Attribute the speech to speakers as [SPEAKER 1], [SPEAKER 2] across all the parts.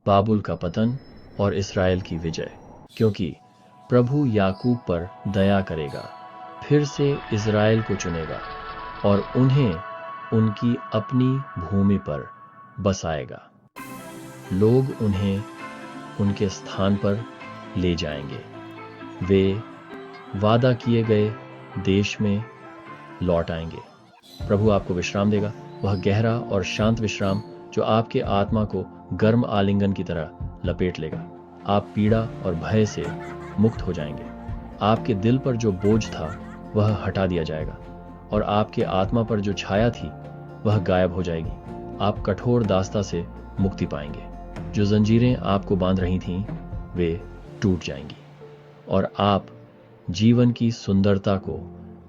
[SPEAKER 1] बाबुल का पतन और इस्राएल की विजय। क्योंकि प्रभु याकूब पर दया करेगा, फिर से इस्राएल को चुनेगा और उन्हें उनकी अपनी भूमि पर बसाएगा। लोग उन्हें उनके स्थान पर ले जाएंगे। वे वादा किए गए देश में लौट आएंगे। प्रभु आपको विश्राम देगा, वह गहरा और शांत विश्राम जो आपके आत्मा को गर्म आलिंगन की तरह लपेट लेगा। आप पीड़ा और भय से मुक्त हो जाएंगे। आपके दिल पर जो बोझ था वह हटा दिया जाएगा और आपके आत्मा पर जो छाया थी वह गायब हो जाएगी। आप कठोर दास्ता से मुक्ति पाएंगे। जो जंजीरें आपको बांध रही थीं वे टूट जाएंगी और आप जीवन की सुंदरता को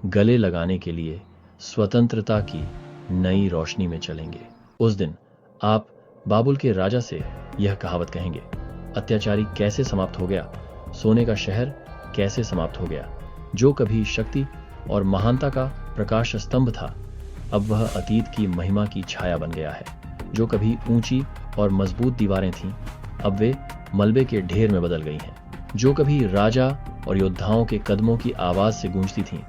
[SPEAKER 1] गले लगाने के लिए स्वतंत्रता की नई रोशनी में चलेंगे। उस दिन आप बाबुल के राजा से यह कहावत कहेंगे, अत्याचारी कैसे समाप्त हो गया, सोने का शहर कैसे समाप्त हो गया। जो कभी शक्ति और महानता का प्रकाश स्तंभ था, अब वह अतीत की महिमा की छाया बन गया है। जो कभी ऊंची और मजबूत दीवारें थीं, अब वे मलबे के ढेर में बदल गई हैं। जो कभी राजा और योद्धाओं के कदमों की आवाज से गूंजती थीं,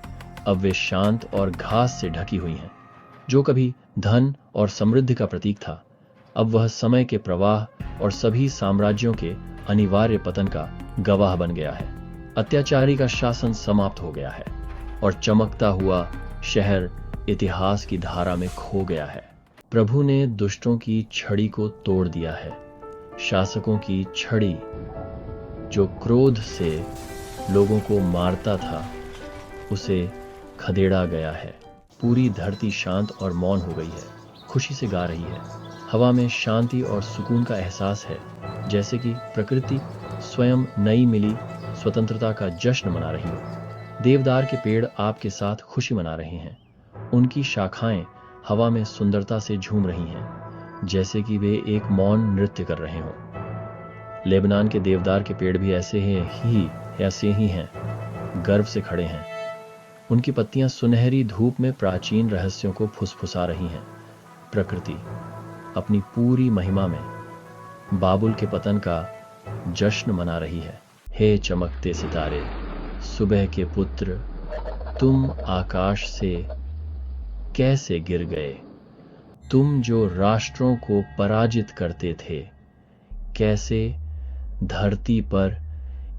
[SPEAKER 1] अब वे शांत और घास से ढकी हुई हैं। जो कभी धन और समृद्धि का प्रतीक था, अब वह समय के प्रवाह और सभी साम्राज्यों के अनिवार्य पतन का गवाह बन गया है। अत्याचारी का शासन समाप्त हो गया है और चमकता हुआ शहर इतिहास की धारा में खो गया है। प्रभु ने दुष्टों की छड़ी को तोड़ दिया है। शासकों की छड़ी जो क्रोध से लोगों को मारता था, उसे खदेड़ा गया है। पूरी धरती शांत और मौन हो गई है, खुशी से गा रही है। हवा में शांति और सुकून का एहसास है, जैसे कि प्रकृति स्वयं नई मिली स्वतंत्रता का जश्न मना रही हो। देवदार के पेड़ आपके साथ खुशी मना रहे हैं। उनकी शाखाएं हवा में सुंदरता से झूम रही हैं, जैसे कि वे एक मौन नृत्य कर रहे हों। लेबनान के देवदार के पेड़ भी ऐसे ही हैं, गर्व से खड़े हैं। उनकी पत्तियां सुनहरी धूप में प्राचीन रहस्यों को फुसफुसा रही हैं। प्रकृति अपनी पूरी महिमा में बाबुल के पतन का जश्न मना रही है। हे चमकते सितारे, सुबह के पुत्र, तुम आकाश से कैसे गिर गए। तुम जो राष्ट्रों को पराजित करते थे, कैसे धरती पर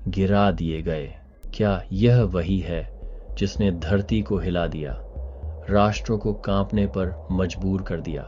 [SPEAKER 1] गिरा दिए गए। क्या यह वही है जिसने धरती को हिला दिया, राष्ट्रों को कांपने पर मजबूर कर दिया।